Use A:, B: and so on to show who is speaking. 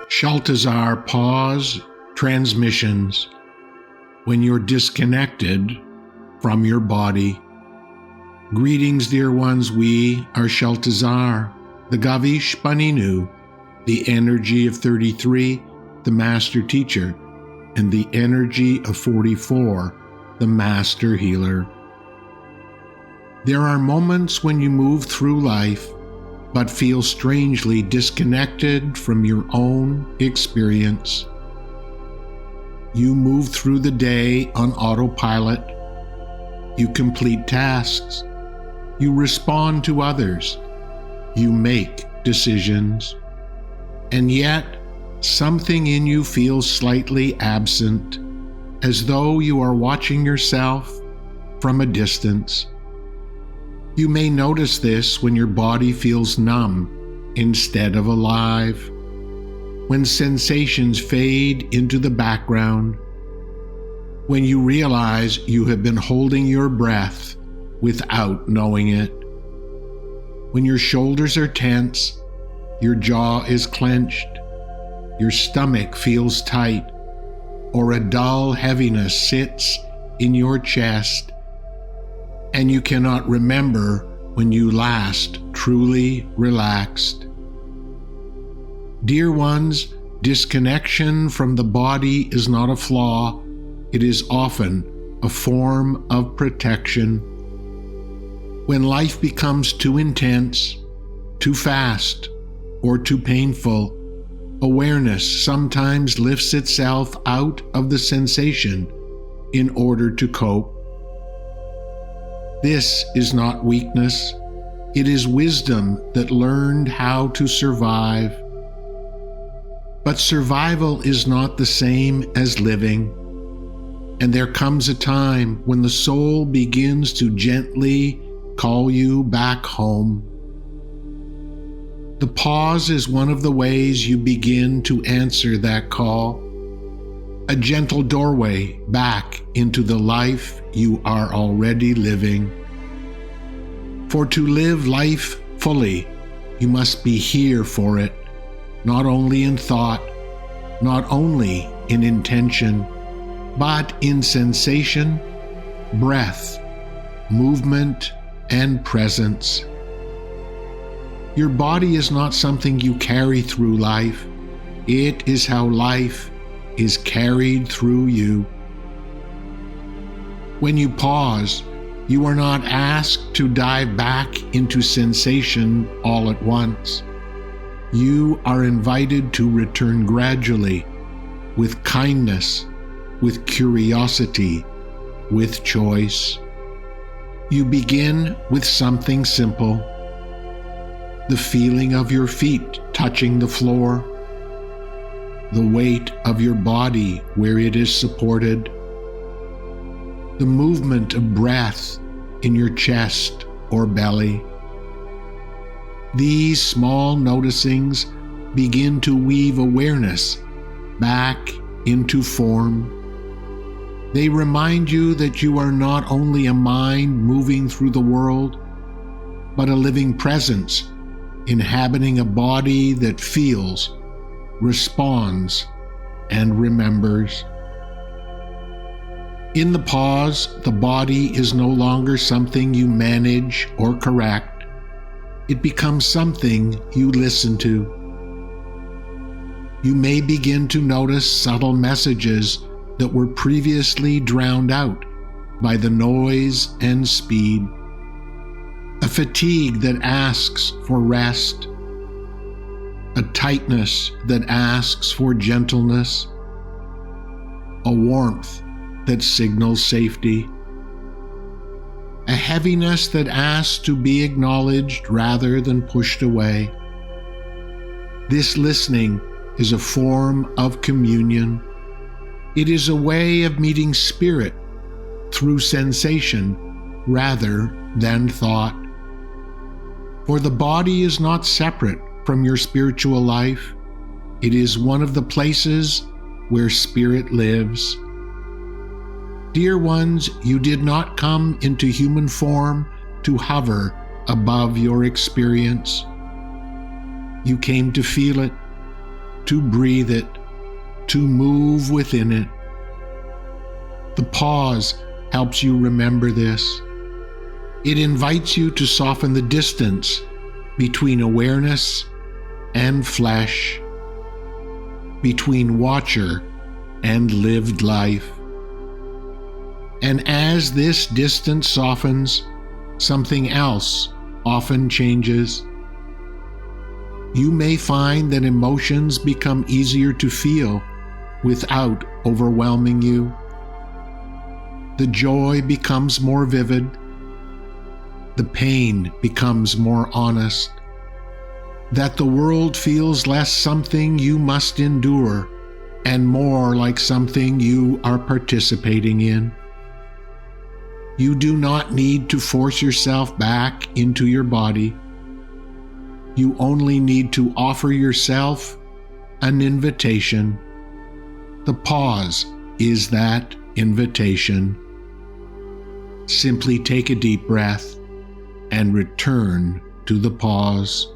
A: Shaltazar pause transmissions when you're disconnected from your body. Greetings, dear ones. We are Shaltazar, the Gavish Paninu, the energy of 33, the Master Teacher, and the energy of 44, the Master Healer. There are moments when you move through life but feel strangely disconnected from your own experience. You move through the day on autopilot. You complete tasks. You respond to others. You make decisions. And yet, something in you feels slightly absent, as though you are watching yourself from a distance. You may notice this when your body feels numb instead of alive, when sensations fade into the background, when you realize you have been holding your breath without knowing it, when your shoulders are tense, your jaw is clenched, your stomach feels tight, or a dull heaviness sits in your chest, and you cannot remember when you last truly relaxed. Dear ones, disconnection from the body is not a flaw. It is often a form of protection. When life becomes too intense, too fast, or too painful, awareness sometimes lifts itself out of the sensation in order to cope. This is not weakness. It is wisdom that learned how to survive. But survival is not the same as living. And there comes a time when the soul begins to gently call you back home. The pause is one of the ways you begin to answer that call, a gentle doorway back into the life you are already living. For to live life fully, you must be here for it, not only in thought, not only in intention, but in sensation, breath, movement, and presence. Your body is not something you carry through life. It is how life is carried through you. When you pause, you are not asked to dive back into sensation all at once. You are invited to return gradually, with kindness, with curiosity, with choice. You begin with something simple: the feeling of your feet touching the floor, the weight of your body where it is supported, the movement of breath in your chest or belly. These small noticings begin to weave awareness back into form. They remind you that you are not only a mind moving through the world, but a living presence inhabiting a body that feels, responds, and remembers. In the pause, the body is no longer something you manage or correct. It becomes something you listen to. You may begin to notice subtle messages that were previously drowned out by the noise and speed. A fatigue that asks for rest. A tightness that asks for gentleness. A warmth that signals safety. A heaviness that asks to be acknowledged rather than pushed away. This listening is a form of communion. It is a way of meeting spirit through sensation rather than thought. For the body is not separate from your spiritual life. It is one of the places where spirit lives. Dear ones, you did not come into human form to hover above your experience. You came to feel it, to breathe it, to move within it. The pause helps you remember this. It invites you to soften the distance between awareness and flesh, between watcher and lived life. And as this distance softens, something else often changes. You may find that emotions become easier to feel without overwhelming you. The joy becomes more vivid. The pain becomes more honest. That the world feels less something you must endure and more like something you are participating in. You do not need to force yourself back into your body. You only need to offer yourself an invitation. The pause is that invitation. Simply take a deep breath and return to the pause.